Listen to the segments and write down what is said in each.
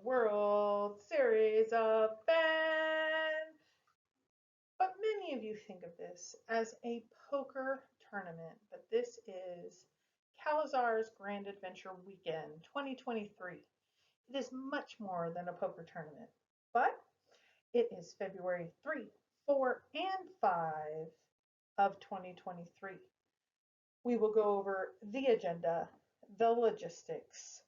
World Series of Fenn. But many of you think of this as a poker tournament, but this is Cowlazars Grand Adventure Weekend 2023. It is much more than a poker tournament, but it is February 3, 4, and 5 of 2023. We will go over the agenda, the logistics,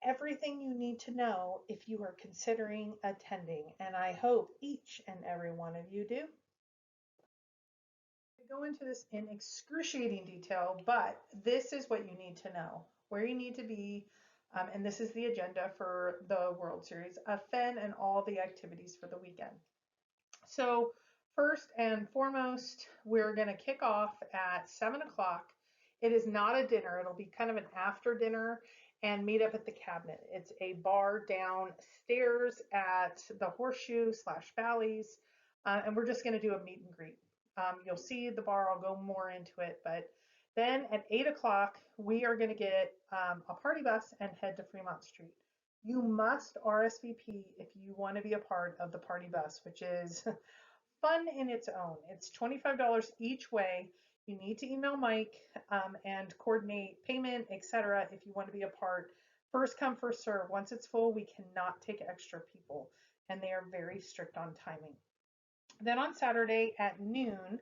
everything you need to know if you are considering attending, and I hope each and every one of you do. I go into this in excruciating detail, but this is what you need to know, where you need to be, and this is the agenda for the World Series of Fenn and all the activities for the weekend. So first and foremost, we're going to kick off at 7 o'clock. It is not a dinner. It'll be kind of an after dinner and meet up at the Cabinet. It's a bar downstairs at the Horseshoe / Bally's, and we're just going to do a meet and greet. You'll see the bar. I'll go more into it, but then at 8 o'clock, we are going to get a party bus and head to Fremont Street. You must RSVP if you want to be a part of the party bus, which is fun in its own. It's $25 each way. You need to email Mike and coordinate payment, etc. if you want to be a part. First come, first serve. Once it's full, we cannot take extra people, and they are very strict on timing. Then on Saturday at noon,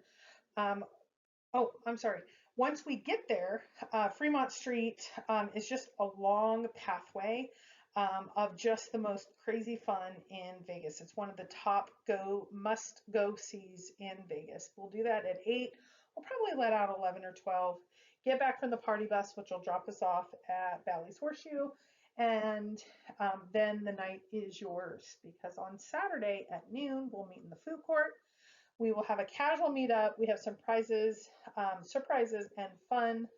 once we get there, Fremont Street is just a long pathway of just the most crazy fun in Vegas. It's one of the top must-go sees in Vegas. We'll do that at 8. We'll probably let out 11 or 12. Get back from the party bus, which will drop us off at Bally's Horseshoe, and then the night is yours, because on Saturday at noon, we'll meet in the food court. We will have a casual meetup. We have some prizes, surprises, and fun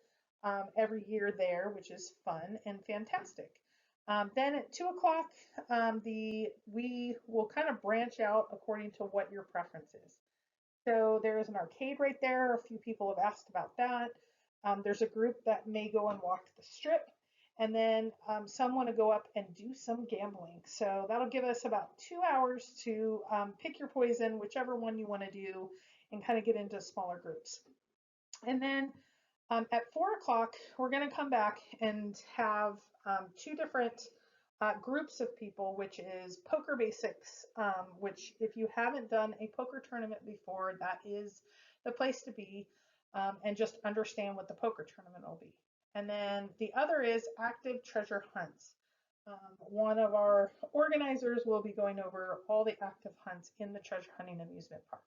every year there, which is fun and fantastic. Then at 2 o'clock, we will kind of branch out according to what your preference is. So there is an arcade right there. A few people have asked about that. There's a group that may go and walk the strip, and then some want to go up and do some gambling. So that'll give us about 2 hours to pick your poison, whichever one you want to do, and kind of get into smaller groups. And then at 4 o'clock, we're going to come back and have 2 different groups of people, which is Poker Basics, which if you haven't done a poker tournament before, that is the place to be, and just understand what the poker tournament will be. And then the other is Active Treasure Hunts. One of our organizers will be going over all the active hunts in the treasure hunting amusement park.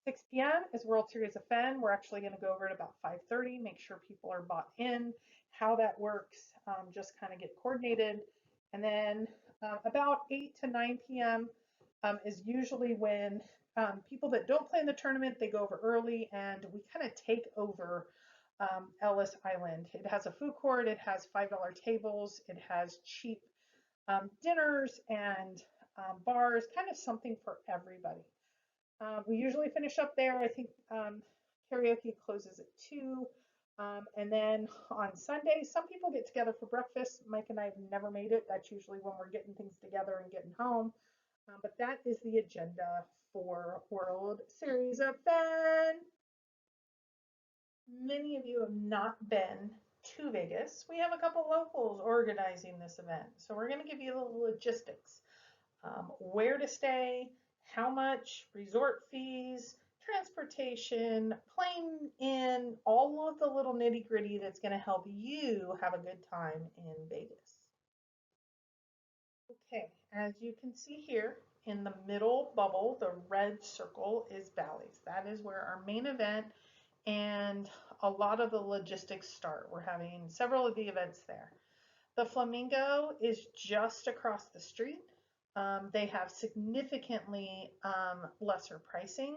6 p.m. is World Series of Fenn. We're actually going to go over it about 5:30, make sure people are bought in, how that works, just kind of get coordinated. And then about 8 to 9 p.m. Is usually when people that don't play in the tournament, they go over early, and we kind of take over Ellis Island. It has a food court, it has $5 tables, it has cheap dinners and bars, kind of something for everybody. We usually finish up there. I think karaoke closes at 2. And then on Sunday, some people get together for breakfast. Mike and I have never made it. That's usually when we're getting things together and getting home. But that is the agenda for World Series of Fenn. Many of you have not been to Vegas. We have a couple locals organizing this event. So we're going to give you the logistics. Where to stay, how much, resort fees, transportation, plane in, all of the little nitty gritty that's going to help you have a good time in Vegas. Okay, as you can see here in the middle bubble, the red circle is Bally's. That is where our main event and a lot of the logistics start. We're having several of the events there. The Flamingo is just across the street. They have significantly lesser pricing,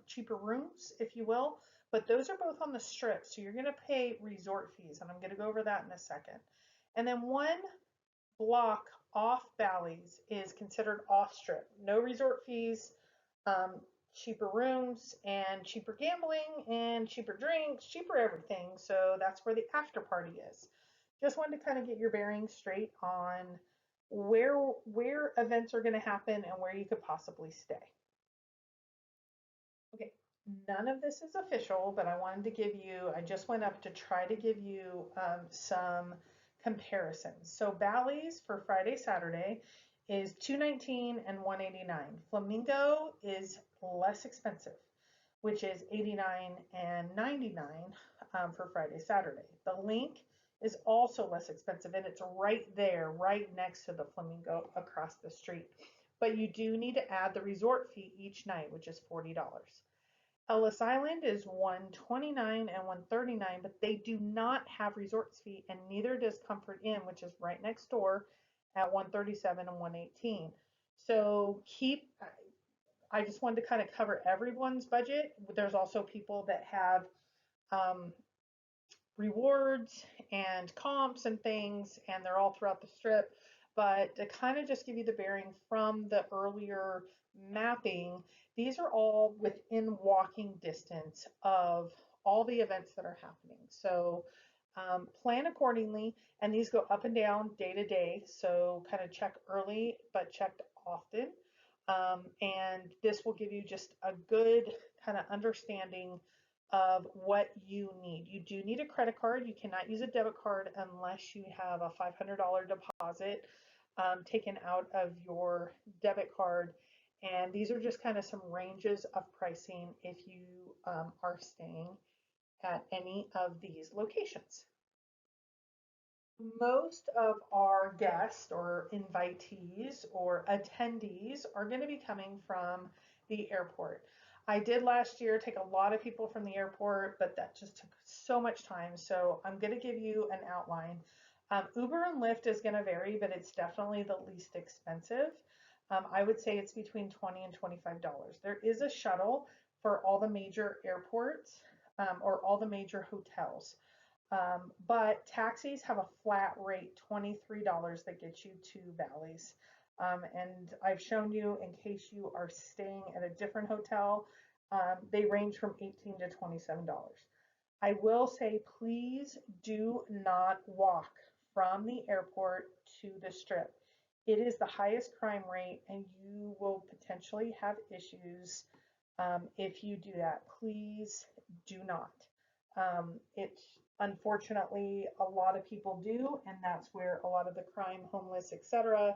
cheaper rooms, if you will, but those are both on the strip, so you're going to pay resort fees, and I'm going to go over that in a second. And then one block off Bally's is considered off strip. No resort fees, cheaper rooms, and cheaper gambling, and cheaper drinks, cheaper everything, so that's where the after party is. Just wanted to kind of get your bearings straight on where events are going to happen and where you could possibly stay. Okay, none of this is official, but I wanted to give you, I just went up to try to give you some comparisons. So Bally's for Friday, Saturday is $219 and $189. Flamingo is less expensive, which is $89 and $99 for Friday, Saturday. The Link is also less expensive, and it's right there, right next to the Flamingo across the street. But you do need to add the resort fee each night, which is $40. Ellis Island is $129 and $139, but they do not have resorts fee, and neither does Comfort Inn, which is right next door at $137 and $118. So I just wanted to kind of cover everyone's budget. There's also people that have um, rewards and comps and things, and they're all throughout the strip. But to kind of just give you the bearing from the earlier mapping, these are all within walking distance of all the events that are happening. So plan accordingly, and these go up and down day to day. So kind of check early, but check often. And this will give you just a good kind of understanding of what you need. You do need a credit card. You cannot use a debit card unless you have a $500 deposit taken out of your debit card. And these are just kind of some ranges of pricing if you are staying at any of these locations. Most of our guests or invitees or attendees are going to be coming from the airport. I did last year take a lot of people from the airport, but that just took so much time. So I'm going to give you an outline. Uber and Lyft is going to vary, but it's definitely the least expensive. I would say it's between $20 and $25. There is a shuttle for all the major airports or all the major hotels. But taxis have a flat rate, $23 that gets you to Bally's. And I've shown you, in case you are staying at a different hotel, they range from $18 to $27. I will say, please do not walk from the airport to the strip. It is the highest crime rate, and you will potentially have issues if you do that. Please do not. It's unfortunately a lot of people do, and that's where a lot of the crime, homeless, etc.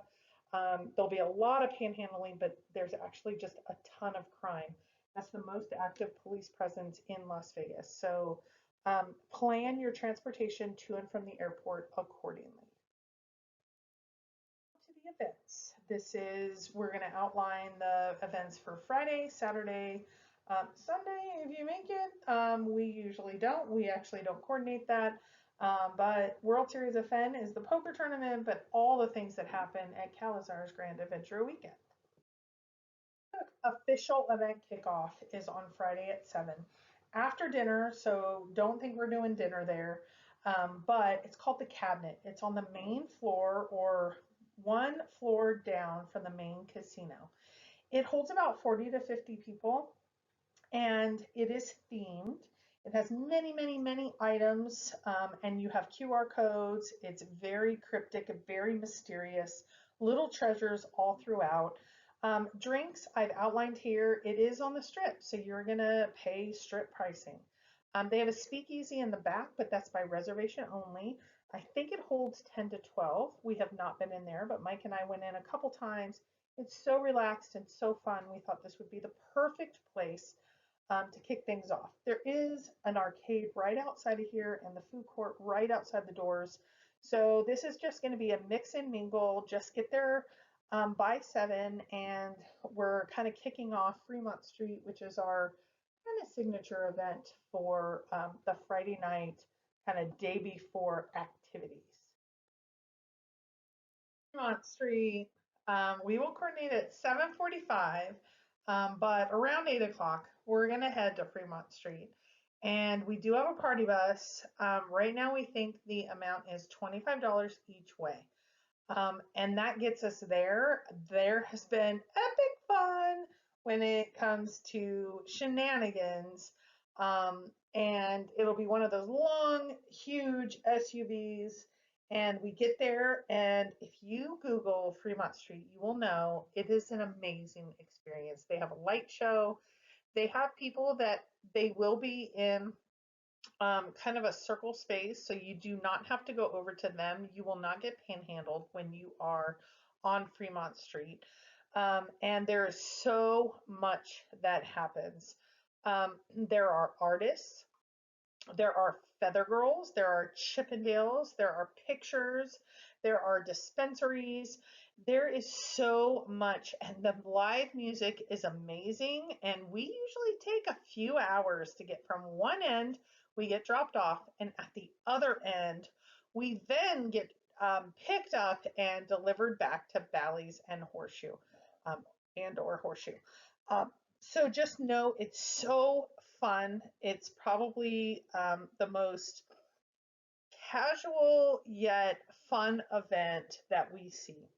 There'll be a lot of panhandling, but there's actually just a ton of crime. That's the most active police presence in Las Vegas. So plan your transportation to and from the airport accordingly. To the events. We're going to outline the events for Friday, Saturday, Sunday, if you make it. We usually don't. We actually don't coordinate that. But World Series of Fenn is the poker tournament, but all the things that happen at Cowlazars Grand Adventure Weekend. Official event kickoff is on Friday at 7. After dinner, so don't think we're doing dinner there, but it's called the Cabinet. It's on the main floor or one floor down from the main casino. It holds about 40 to 50 people, and it is themed. It has many, many, many items, and you have QR codes. It's very cryptic, very mysterious, little treasures all throughout. Drinks, I've outlined here. It is on the strip, so you're going to pay strip pricing. They have a speakeasy in the back, but that's by reservation only. I think it holds 10 to 12. We have not been in there, but Mike and I went in a couple times. It's so relaxed and so fun. We thought this would be the perfect place to kick things off. There is an arcade right outside of here and the food court right outside the doors. So this is just going to be a mix and mingle. Just get there by 7, and we're kind of kicking off Fremont Street, which is our kind of signature event for the Friday night kind of day before activities. Fremont Street, we will coordinate at 7:45, but around 8 o'clock, we're going to head to Fremont Street. And we do have a party bus. Right now, we think the amount is $25 each way. And that gets us there. There has been epic fun when it comes to shenanigans. And it'll be one of those long, huge SUVs. And we get there, and if you Google Fremont Street, you will know it is an amazing experience. They have a light show. They have people that they will be in kind of a circle space, so you do not have to go over to them. You will not get panhandled when you are on Fremont Street. And there is so much that happens. There are artists, there are feather girls, there are Chippendales, there are pictures, there are dispensaries. There is so much, and the live music is amazing. And we usually take a few hours to get from one end, we get dropped off, and at the other end, we then get picked up and delivered back to Bally's and Horseshoe, um, and or Horseshoe. Um, so just know it's so fun. It's probably the most casual yet fun event that we see.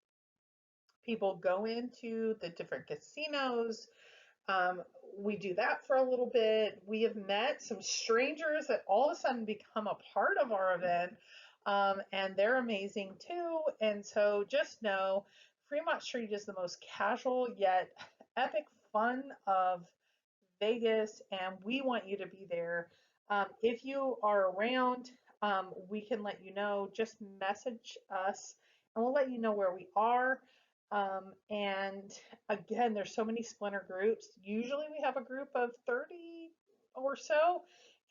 People go into the different casinos. Um, we do that for a little bit. We have met some strangers that all of a sudden become a part of our event, and they're amazing too. And so just know Fremont Street is the most casual yet epic fun of Vegas, and we want you to be there. If you are around, we can let you know. Just message us, and we'll let you know where we are. And again, there's so many splinter groups. Usually we have a group of 30 or so,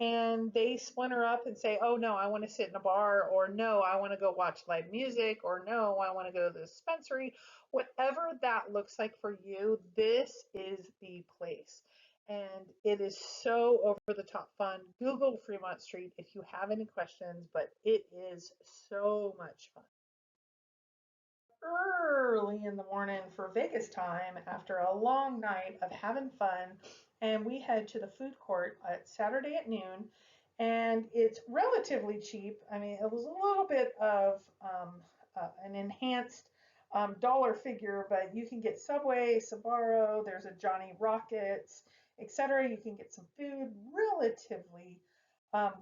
and they splinter up and say, oh no, I want to sit in a bar, or no, I want to go watch live music, or no, I want to go to the dispensary. Whatever that looks like for you, this is the place. And it is so over the top fun. Google Fremont Street if you have any questions, but it is so much fun. Early in the morning for Vegas time after a long night of having fun, and we head to the food court at Saturday at noon, and it's relatively cheap. I mean, it was a little bit of an enhanced dollar figure, but you can get Subway, Sbarro, there's a Johnny Rockets, etc. You can get some food relatively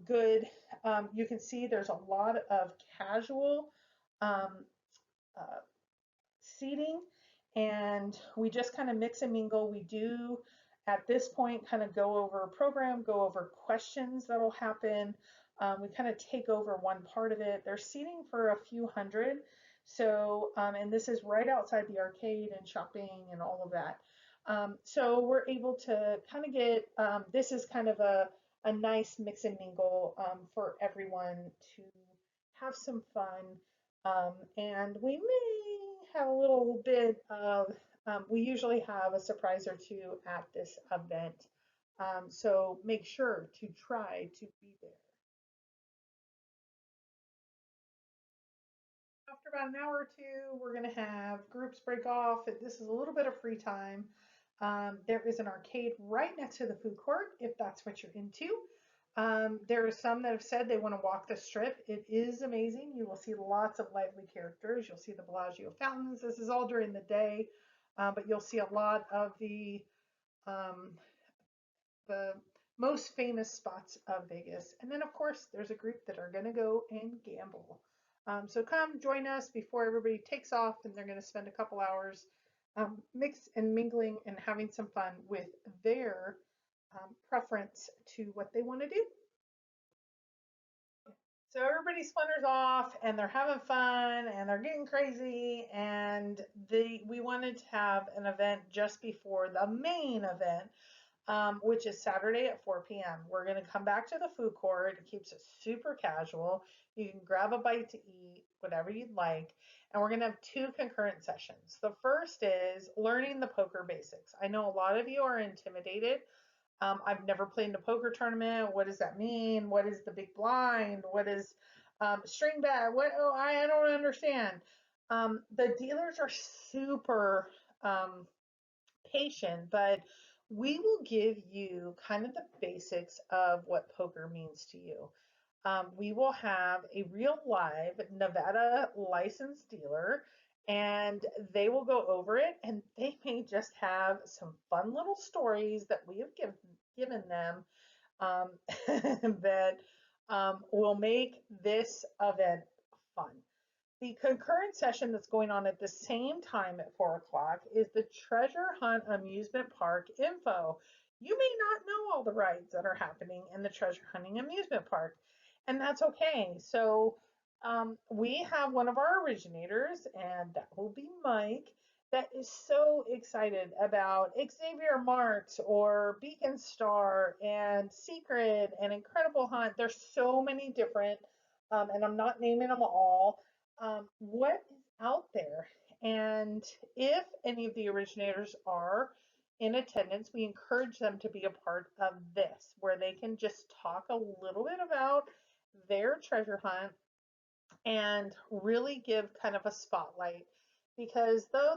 good. You can see there's a lot of casual um, uh, seating, and we just kind of mix and mingle. We do at this point kind of go over a program, go over questions that'll happen. We kind of take over one part of it. They're seating for a few hundred. So, and this is right outside the arcade and shopping and all of that. So we're able to kind of get, this is kind of a nice mix and mingle for everyone to have some fun. And we may have a little bit of, we usually have a surprise or two at this event. So make sure to try to be there. After about an hour or two, we're going to have groups break off. This is a little bit of free time. There is an arcade right next to the food court if that's what you're into. There are some that have said they want to walk the strip. It is amazing. You will see lots of lively characters. You'll see the Bellagio fountains. This is all during the day, but you'll see a lot of um, the most famous spots of Vegas. And then, of course, there's a group that are going to go and gamble. So come join us before everybody takes off, and they're going to spend a couple hours mix and mingling and having some fun with their preference to what they want to do. So everybody splinters off and they're having fun and they're getting crazy, and we wanted to have an event just before the main event, which is Saturday at 4 p.m. We're going to come back to the food court. It keeps it super casual. You can grab a bite to eat, whatever you'd like. And we're going to have two concurrent sessions. The first is learning the poker basics. I know a lot of you are intimidated. I've never played in a poker tournament. What does that mean? What is the big blind? What is string bet? What? Oh, I don't understand. The dealers are super patient, but we will give you kind of the basics of what poker means to you. We will have a real live Nevada licensed dealer, and they will go over it, and they may just have some fun little stories that we have given them that will make this event fun. The concurrent session that's going on at the same time at 4 o'clock is the Treasure Hunt Amusement Park info. You may not know all the rides that are happening in the Treasure Hunting Amusement Park, and that's okay. So we have one of our originators, and that will be Mike, that is so excited about Xavier Marks or Beacon Star and Secret and Incredible Hunt. There's so many different, and I'm not naming them all, what is out there. And if any of the originators are in attendance, we encourage them to be a part of this, where they can just talk a little bit about their treasure hunt and really give kind of a spotlight. Because though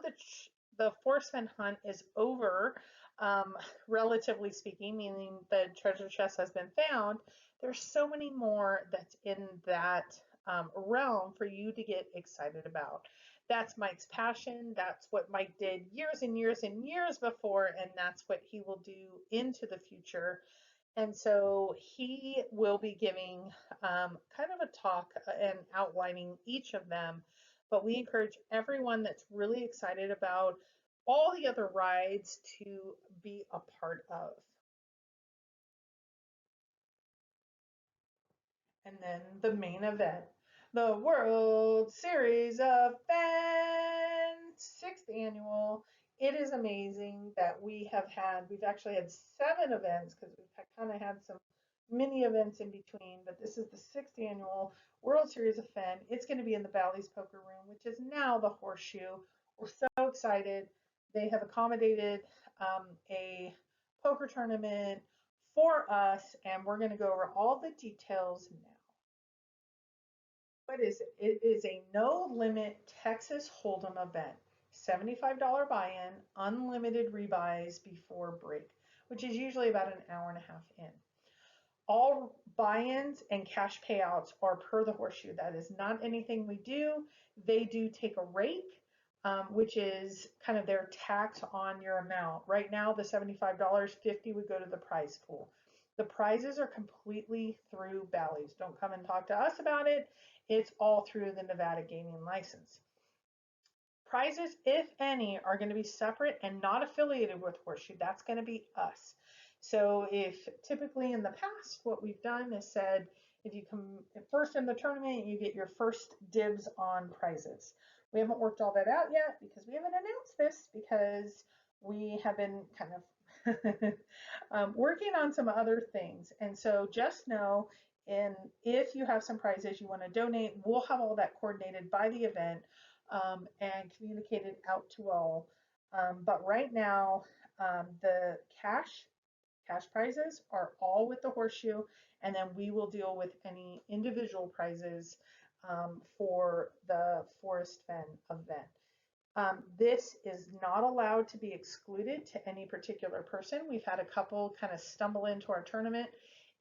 the Forrest Fenn hunt is over, um, relatively speaking, meaning the treasure chest has been found, there's so many more that's in that realm for you to get excited about. That's Mike's passion. That's what Mike did years and years and years before, and that's what he will do into the future. And so he will be giving kind of a talk and outlining each of them. But we encourage everyone that's really excited about all the other rides to be a part of. And then the main event, the World Series of Fun, 6th annual. It is amazing that we've actually had 7 events because we've kind of had some mini events in between, but this is the 6th annual World Series of Fun. It's going to be in the Bally's Poker Room, which is now the Horseshoe. We're so excited. They have accommodated a poker tournament for us, and we're going to go over all the details now. What is it? It is a no limit Texas Hold'em event. $75 buy-in, unlimited rebuys before break, which is usually about an hour and a half in. All buy-ins and cash payouts are per the Horseshoe. That is not anything we do. They do take a rake, which is kind of their tax on your amount. Right now, the $75, $50 would go to the prize pool. The prizes are completely through Bally's. Don't come and talk to us about it. It's all through the Nevada gaming license. Prizes, if any, are going to be separate and not affiliated with Horseshoe. That's going to be us. So if typically in the past, what we've done is said, if you come first in the tournament, you get your first dibs on prizes. We haven't worked all that out yet because we haven't announced this because we have been kind of working on some other things. And so just know, and if you have some prizes you want to donate, we'll have all that coordinated by the event and communicated out to all. But right now, the cash prizes are all with the Horseshoe, and then we will deal with any individual prizes for the Forrest Fenn event. This is not allowed to be excluded to any particular person. We've had a couple kind of stumble into our tournament.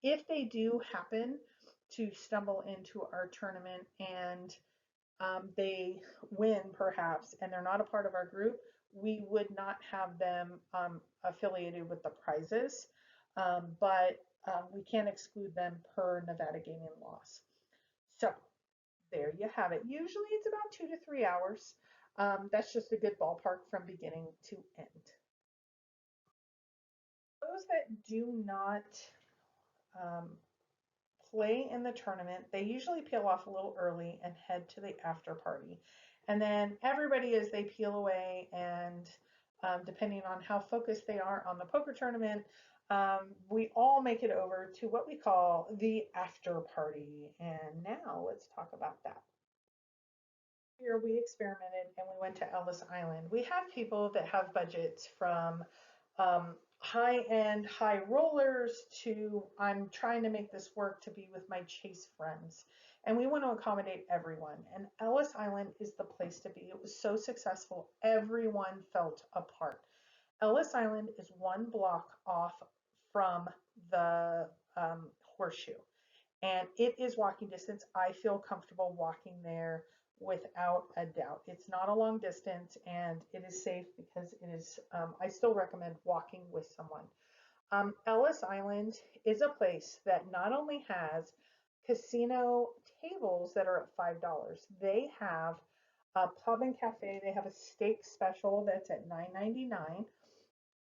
If they do happen to stumble into our tournament and they win perhaps and they're not a part of our group, we would not have them affiliated with the prizes, but we can exclude them per Nevada gaming laws. So there you have it. Usually it's about 2 to 3 hours. That's just a good ballpark from beginning to end. Those that do not play in the tournament, they usually peel off a little early and head to the after party. And then everybody, as they peel away, and depending on how focused they are on the poker tournament, we all make it over to what we call the after party. And now let's talk about that. Here we experimented and we went to Ellis Island. We have people that have budgets from high-end high rollers to I'm trying to make this work to be with my chase friends. And we want to accommodate everyone. And Ellis Island is the place to be. It was so successful, everyone felt a part. Ellis Island is 1 block off from the Horseshoe, and it is walking distance. I feel comfortable walking there without a doubt. It's not a long distance and it is safe because it is, I still recommend walking with someone. Ellis Island is a place that not only has casino tables that are at $5. They have a pub and cafe. They have a steak special that's at $9.99,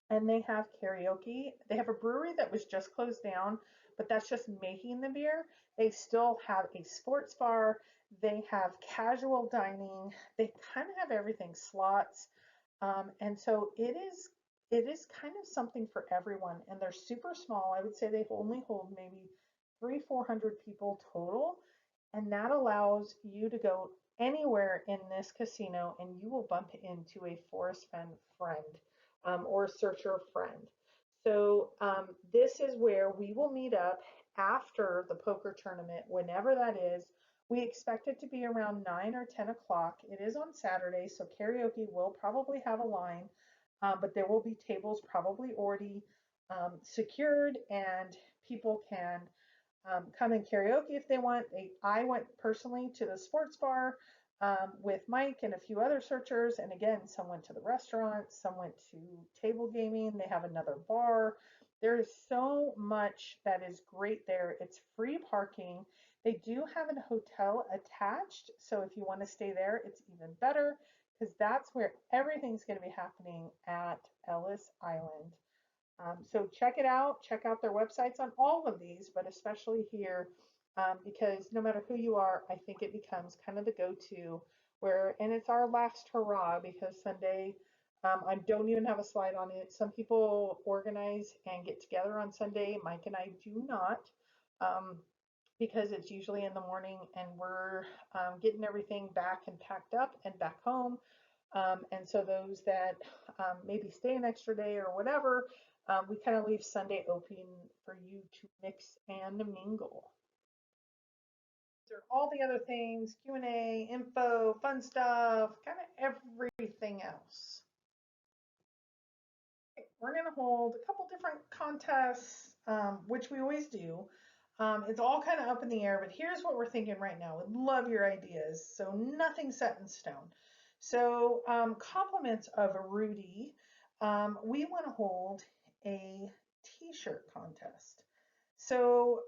and they have karaoke. They have a brewery that was just closed down, but that's just making the beer. They still have a sports bar. They have casual dining. They kind of have everything, slots. And so it is kind of something for everyone. And they're super small. I would say they only hold maybe 300-400 people total. And that allows you to go anywhere in this casino and you will bump into a Forrest Fenn friend, or searcher friend. So this is where we will meet up after the poker tournament, whenever that is. We expect it to be around 9 or 10 o'clock. It is on Saturday, so karaoke will probably have a line, but there will be tables probably already secured, and people can come in karaoke if they want. I went personally to the sports bar with Mike and a few other searchers, and again, some went to the restaurant, some went to table gaming. They have another bar. There is so much that is great there. It's free parking. They do have a hotel attached, so if you want to stay there, it's even better because that's where everything's going to be happening at Ellis Island. So check it out. Check out their websites on all of these, but especially here, because no matter who you are, I think it becomes kind of the go-to where, and it's our last hurrah because Sunday, I don't even have a slide on it. Some people organize and get together on Sunday. Mike and I do not, because it's usually in the morning and we're getting everything back and packed up and back home. And so those that maybe stay an extra day or whatever, we kind of leave Sunday open for you to mix and mingle. These are all the other things, Q&A, info, fun stuff, kind of everything else. Okay, we're going to hold a couple different contests, which we always do. It's all kind of up in the air, but here's what we're thinking right now. We'd love your ideas. So nothing set in stone. So compliments of Rudy, we want to hold a t-shirt contest. So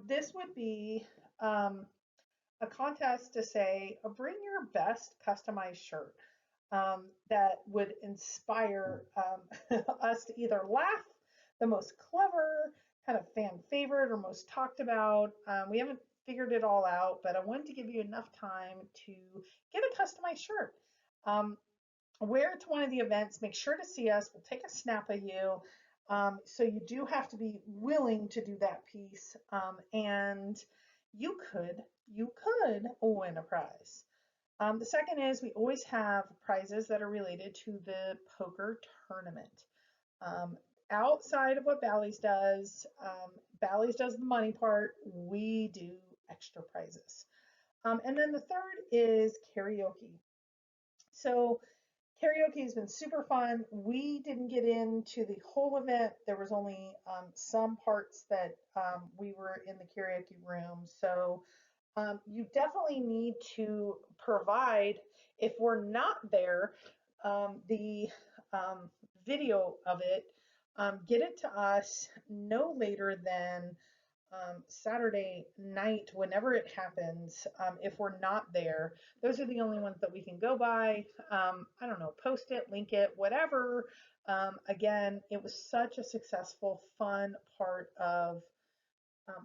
this would be a contest to say, bring your best customized shirt that would inspire us to either laugh, the most clever, kind of fan favorite, or most talked about. We haven't figured it all out, but I wanted to give you enough time to get a customized shirt. Wear it to one of the events. Make sure to see us. We'll take a snap of you. So you do have to be willing to do that piece, and you could win a prize. The second is we always have prizes that are related to the poker tournament. Outside of what Bally's does the money part, we do extra prizes. And then the third is karaoke. So karaoke has been super fun. We didn't get into the whole event. There was only some parts that we were in the karaoke room. So you definitely need to provide, if we're not there, the video of it. Get it to us no later than Saturday night, whenever it happens. If we're not there, those are the only ones that we can go by. I don't know, post it, link it, whatever. Again, it was such a successful, fun part of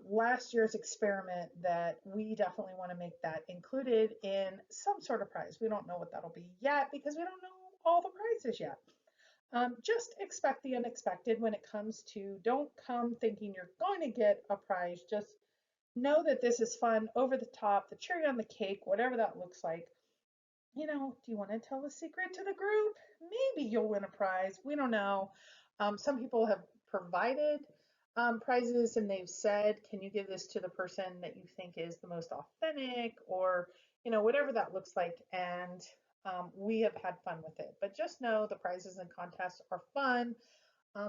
last year's experiment that we definitely want to make that included in some sort of prize. We don't know what that'll be yet because we don't know all the prizes yet. Just expect the unexpected when it comes to, don't come thinking you're going to get a prize. Just know that this is fun, over the top, the cherry on the cake, whatever that looks like. You know, do you want to tell the secret to the group? Maybe you'll win a prize. We don't know. Some people have provided prizes and they've said, can you give this to the person that you think is the most authentic, or, you know, whatever that looks like. And we have had fun with it. But just know the prizes and contests are fun.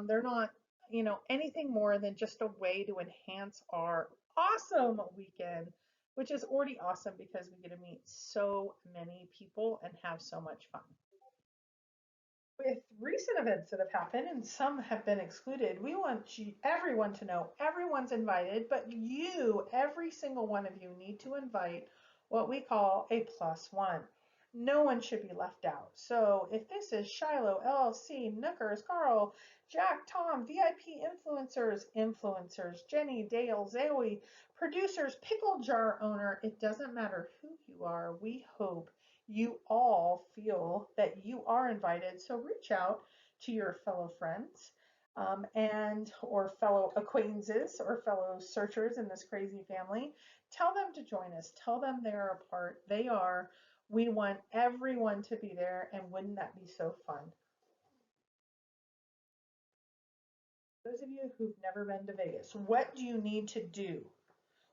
They're not, you know, anything more than just a way to enhance our awesome weekend, which is already awesome because we get to meet so many people and have so much fun. With recent events that have happened, and some have been excluded, we want everyone to know everyone's invited, but you, every single one of you, need to invite what we call a plus one. No one should be left out. So if this is Shiloh, LLC, Nookers, Carl, Jack, Tom, VIP influencers, Jenny, Dale, Zoe, producers, pickle jar owner, it doesn't matter who you are. We hope you all feel that you are invited. So reach out to your fellow friends and or fellow acquaintances or fellow searchers in this crazy family. Tell them to join us. Tell them they're a part. They are. We want everyone to be there, and wouldn't that be so fun? Those of you who've never been to Vegas, what do you need to do?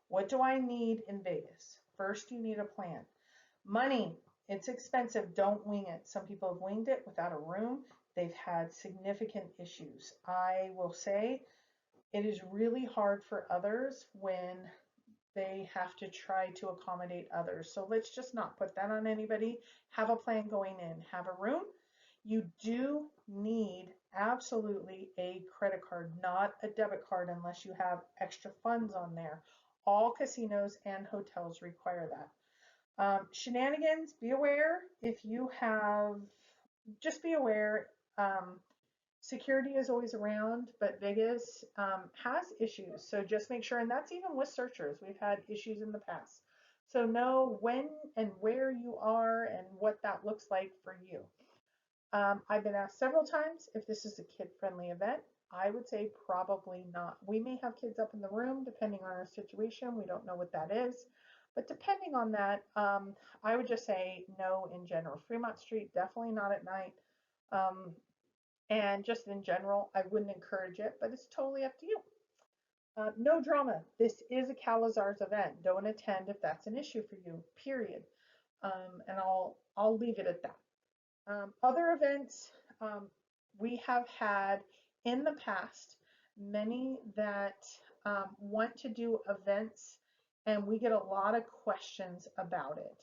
What do I need in Vegas? First, you need a plan. Money, it's expensive. Don't wing it. Some people have winged it without a room. They've had significant issues. I will say it is really hard for others when they have to try to accommodate others. So let's just not put that on anybody. Have a plan going in. Have a room. You do need absolutely a credit card, not a debit card unless you have extra funds on there. All casinos and hotels require that. Shenanigans, be aware if you have, just be aware. Um, Security is always around, but Vegas has issues. So just make sure, and that's even with searchers. We've had issues in the past. So know when and where you are and what that looks like for you. I've been asked several times if this is a kid-friendly event. I would say probably not. We may have kids up in the room depending on our situation. We don't know what that is. But depending on that, I would just say no in general. Fremont Street, definitely not at night. Um, and just in general, I wouldn't encourage it, but it's totally up to you. No drama. This is a Cowlazars event. Don't attend if that's an issue for you, period. And I'll leave it at that. Other events, we have had in the past many that want to do events, and we get a lot of questions about it.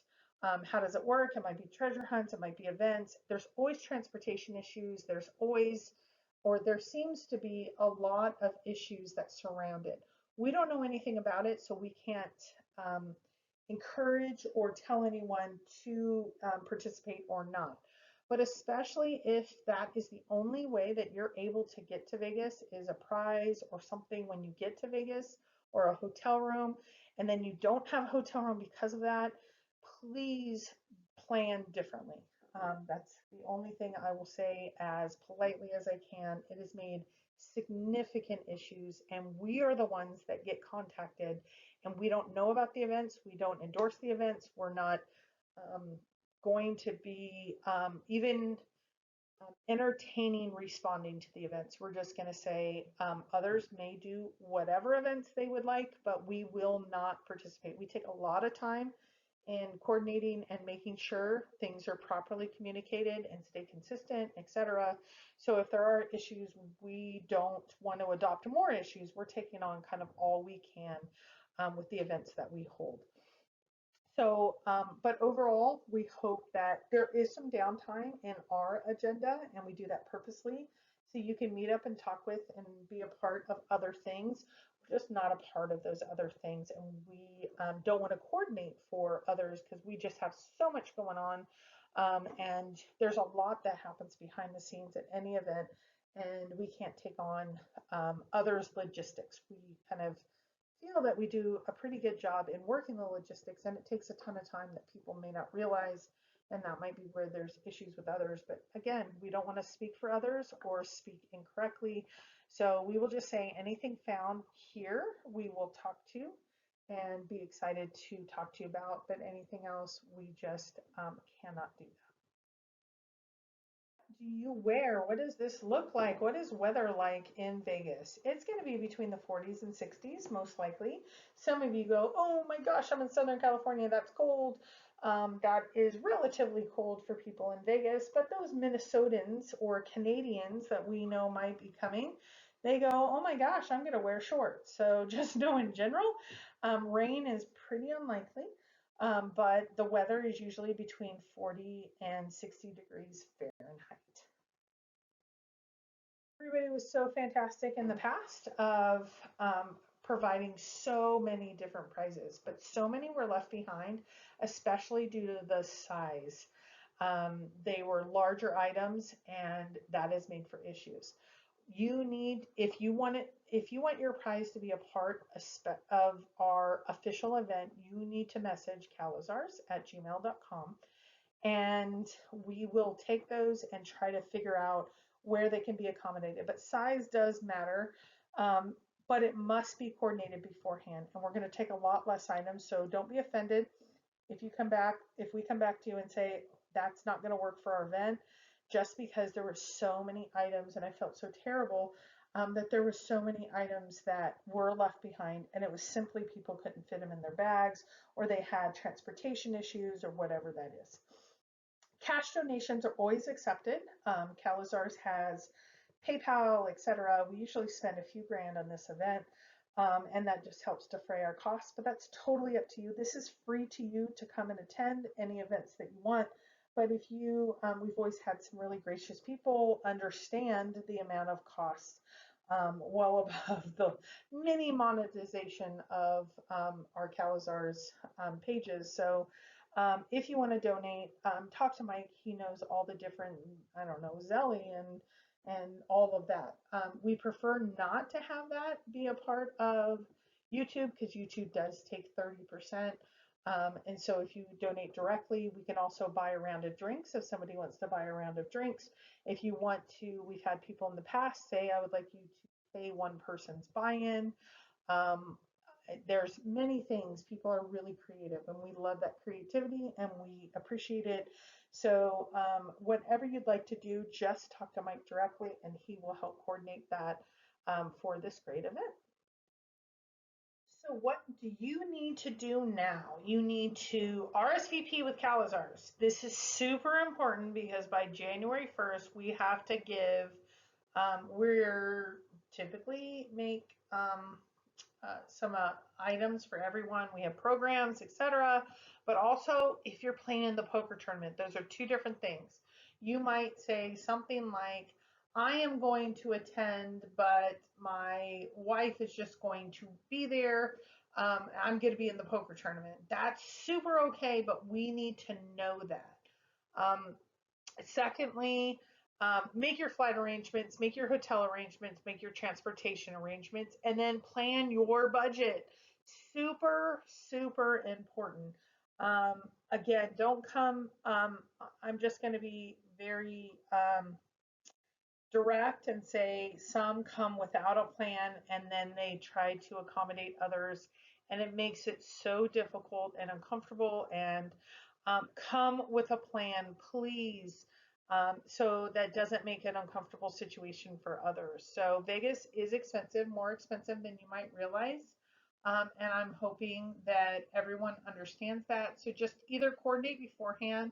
How does it work? It might be treasure hunts, it might be events. There's always transportation issues. There's always, or there seems to be a lot of issues that surround it. We don't know anything about it, so we can't um, encourage or tell anyone to participate or not. But especially if that is the only way that you're able to get to Vegas is a prize or something when you get to Vegas or a hotel room, and then you don't have a hotel room because of that, please plan differently. That's the only thing I will say as politely as I can. It has made significant issues, and we are the ones that get contacted, and we don't know about the events. We don't endorse the events. We're not um, going to be even entertaining responding to the events. We're just going to say others may do whatever events they would like, but we will not participate. We take a lot of time in coordinating and making sure things are properly communicated and stay consistent, etc. So if there are issues, we don't want to adopt more issues. We're taking on kind of all we can with the events that we hold. So, but overall, we hope that there is some downtime in our agenda, and we do that purposely. So you can meet up and talk with and be a part of other things. We're just not a part of those other things, and we don't want to coordinate for others because we just have so much going on. And there's a lot that happens behind the scenes at any event, and we can't take on others' logistics. We kind of feel that we do a pretty good job in working the logistics, and it takes a ton of time that people may not realize, and that might be where there's issues with others. But again, we don't want to speak for others or speak incorrectly. So we will just say anything found here, we will talk to and be excited to talk to you about, but anything else, we just cannot do that. Do you wear? What does this look like? What is weather like in Vegas? It's going to be between the 40s and 60s, most likely. Some of you go, oh my gosh, I'm in Southern California, that's cold. That is relatively cold for people in Vegas, but those Minnesotans or Canadians that we know might be coming, they go, oh my gosh, I'm going to wear shorts. So just know in general, rain is pretty unlikely. But the weather is usually between 40 and 60 degrees Fahrenheit. Everybody was so fantastic in the past of providing so many different prizes, but so many were left behind, especially due to the size. They were larger items, and that has made for issues. You need, if you want your prize to be a part of our official event, you need to message cowlazars@gmail.com, and we will take those and try to figure out where they can be accommodated. But size does matter, um, but it must be coordinated beforehand. And we're going to take a lot less items, so don't be offended if we come back to you and say that's not going to work for our event, just because there were so many items, and I felt so terrible that there were so many items that were left behind, and it was simply people couldn't fit them in their bags, or they had transportation issues, or whatever that is. Cash donations are always accepted. Cowlazars has PayPal, etc. We usually spend a few grand on this event, and that just helps defray our costs, but that's totally up to you. This is free to you to come and attend any events that you want. But if you, we've always had some really gracious people understand the amount of costs well above the mini monetization of our Cowlazars pages. So if you want to donate, talk to Mike. He knows all the different, I don't know, Zelly and all of that. We prefer not to have that be a part of YouTube because YouTube does take 30%. And so if you donate directly, we can also buy a round of drinks if somebody wants to buy a round of drinks. If you want to, we've had people in the past say, I would like you to pay one person's buy-in. Um, there's many things. People are really creative, and we love that creativity, and we appreciate it. So whatever you'd like to do, just talk to Mike directly, and he will help coordinate that for this great event. So what do you need to do now? You need to RSVP with Cowlazars. This is super important because by January 1st, we have to give, we're typically make some items for everyone. We have programs, etc. But also, if you're playing in the poker tournament, those are two different things. You might say something like, I am going to attend, but my wife is just going to be there. I'm going to be in the poker tournament. That's super okay, but we need to know that. Um, Secondly, make your flight arrangements, make your hotel arrangements, make your transportation arrangements, and then plan your budget. Super, super important. Again, don't come, I'm just going to be very direct and say some come without a plan and then they try to accommodate others, and it makes it so difficult and uncomfortable. And come with a plan, please, so that doesn't make an uncomfortable situation for others. So Vegas is expensive, more expensive than you might realize. And I'm hoping that everyone understands that. So just either coordinate beforehand,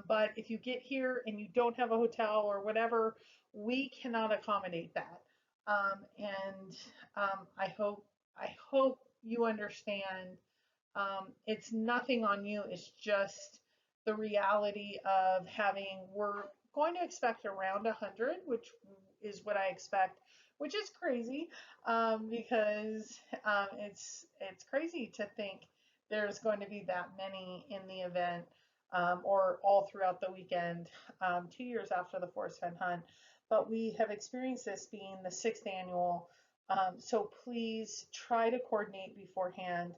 but if you get here and you don't have a hotel or whatever, we cannot accommodate that. And I hope you understand. It's nothing on you. It's just the reality of having. We're going to expect around 100, which is what I expect, which is crazy because it's crazy to think there's going to be that many in the event or all throughout the weekend, 2 years after the Forrest Fenn hunt. But we have experienced this being the 6th annual. So please try to coordinate beforehand,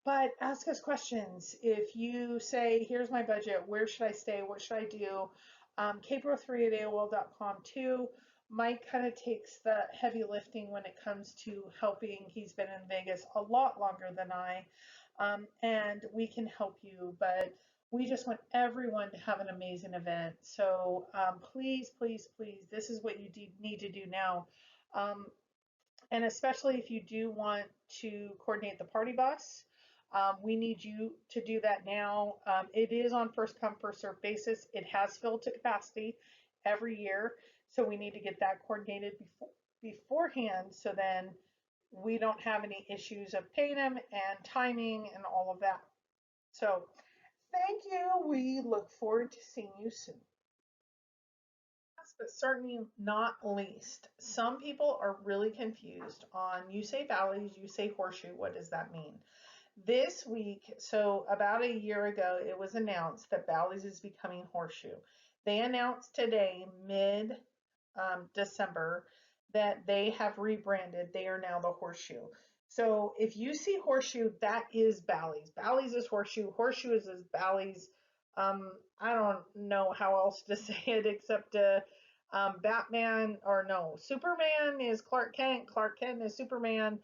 but ask us questions. If you say, here's my budget, where should I stay, what should I do? kpro3@aol.com too. Mike kind of takes the heavy lifting when it comes to helping. He's been in Vegas a lot longer than I, and we can help you, but we just want everyone to have an amazing event. So please, please, please, this is what you need to do now. Um, and especially if you do want to coordinate the party bus, we need you to do that now. It is on first come, first served basis. It has filled to capacity every year. So we need to get that coordinated beforehand, so then we don't have any issues of paying them and timing and all of that. So thank you. We look forward to seeing you soon. but certainly not least, some people are really confused on you say valleys, you say horseshoe. What does that mean? This week, so about a year ago, it was announced that Bally's is becoming Horseshoe. They announced today, mid December, that they have rebranded. They are now the Horseshoe. So if you see Horseshoe, that is Bally's. Bally's is Horseshoe. Horseshoe is Bally's. I don't know how else to say it except Batman, or no, Superman is Clark Kent. Clark Kent is Superman.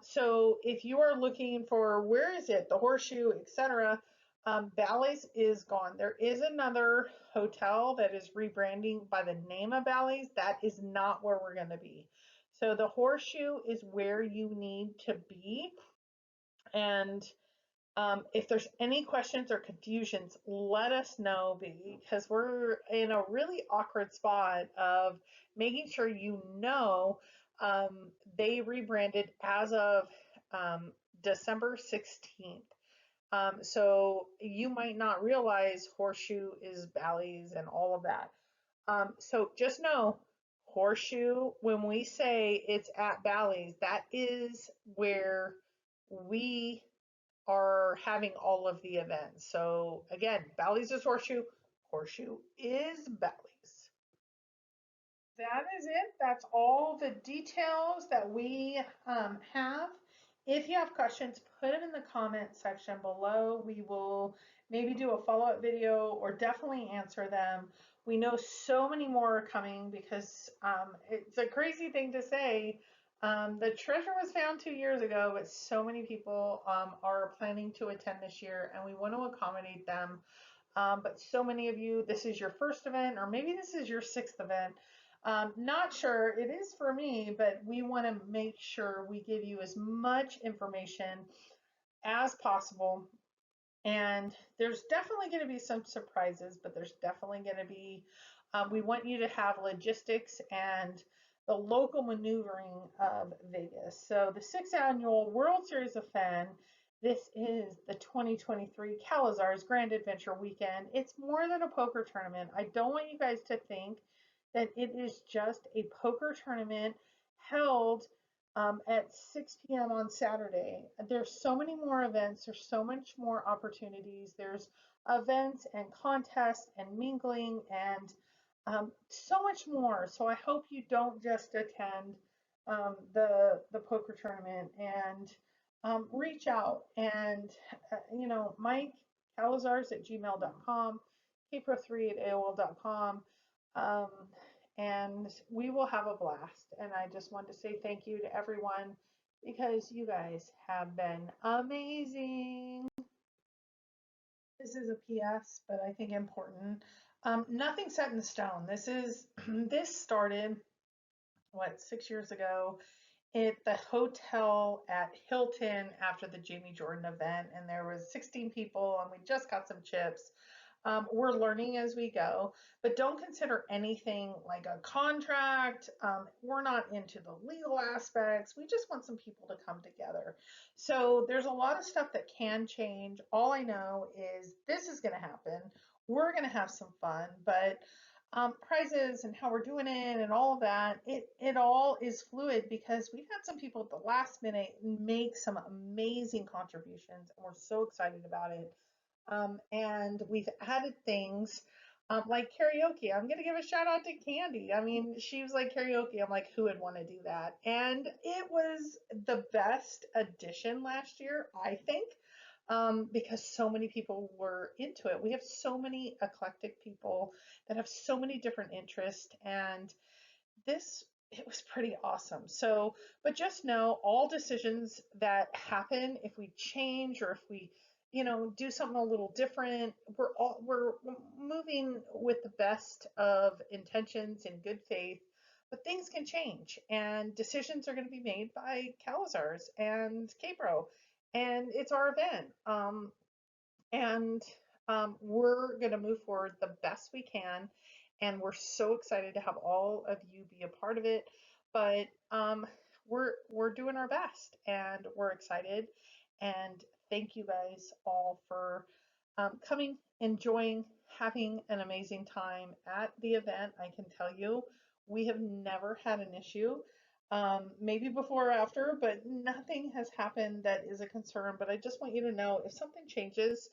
So if you are looking for where is it, the Horseshoe, etc., Bally's is gone. There is another hotel that is rebranding by the name of Bally's. That is not where we're going to be. So the Horseshoe is where you need to be. And if there's any questions or confusions, let us know, because we're in a really awkward spot of making sure you know they rebranded as of December 16th. So you might not realize Horseshoe is Bally's and all of that. So just know Horseshoe, when we say it's at Bally's, that is where we are having all of the events. So again, Bally's is Horseshoe, Horseshoe is Bally's. That is it. That's all the details that we have. If you have questions, put them in the comment section below. We will maybe do a follow-up video or definitely answer them. We know so many more are coming because it's a crazy thing to say. The treasure was found 2 years ago, but so many people are planning to attend this year, and we want to accommodate them. But so many of you, this is your first event, or maybe this is your sixth event. Not sure, it is for me, but we want to make sure we give you as much information as possible. And there's definitely going to be some surprises, but there's definitely going to be, we want you to have logistics and the local maneuvering of Vegas. So the 6th annual World Series of Fun, this is the 2023 Cowlazars Grand Adventure Weekend. It's more than a poker tournament. I don't want you guys to think that it is just a poker tournament held at 6 p.m. on Saturday. There's so many more events. There's so much more opportunities. There's events and contests and mingling and so much more. So I hope you don't just attend the poker tournament, and reach out and Mike Cowlazars at gmail.com, kpro3 at aol.com. Um, and we will have a blast. And I just want to say thank you to everyone because you guys have been amazing. This is a PS, but I think important. Nothing set in stone. This started, what, 6 years ago at the hotel at Hilton after the Jamie Jordan event, and there was 16 people, and we just got some chips. We're learning as we go, but don't consider anything like a contract. We're not into the legal aspects. We just want some people to come together. So there's a lot of stuff that can change. All I know is this is going to happen. We're going to have some fun, but prizes and how we're doing it and all of that, it all is fluid because we've had some people at the last minute make some amazing contributions, and we're so excited about it. And we've added things like karaoke. I'm going to give a shout out to Candy. I mean, she was like, karaoke. I'm like, who would want to do that? And it was the best addition last year, I think, because so many people were into it. We have so many eclectic people that have so many different interests, and it was pretty awesome. So, but just know all decisions that happen, if we change or if we do something a little different, we're moving with the best of intentions and good faith, but things can change and decisions are going to be made by Cowlazars and KPRO, and it's our event. And we're going to move forward the best we can, and we're so excited to have all of you be a part of it. But we're doing our best, and we're excited. And thank you guys all for coming, enjoying, having an amazing time at the event. I can tell you, we have never had an issue. Maybe before or after, but nothing has happened that is a concern. But I just want you to know if something changes,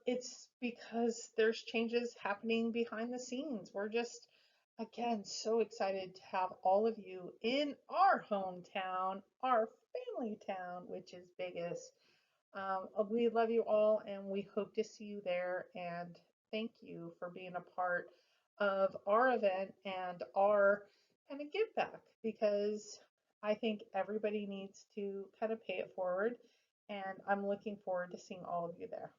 it's because there's changes happening behind the scenes. We're just, again, so excited to have all of you in our hometown, our family town, which is Vegas. We love you all and we hope to see you there. And thank you for being a part of our event and our kind of give back because I think everybody needs to kind of pay it forward. And I'm looking forward to seeing all of you there.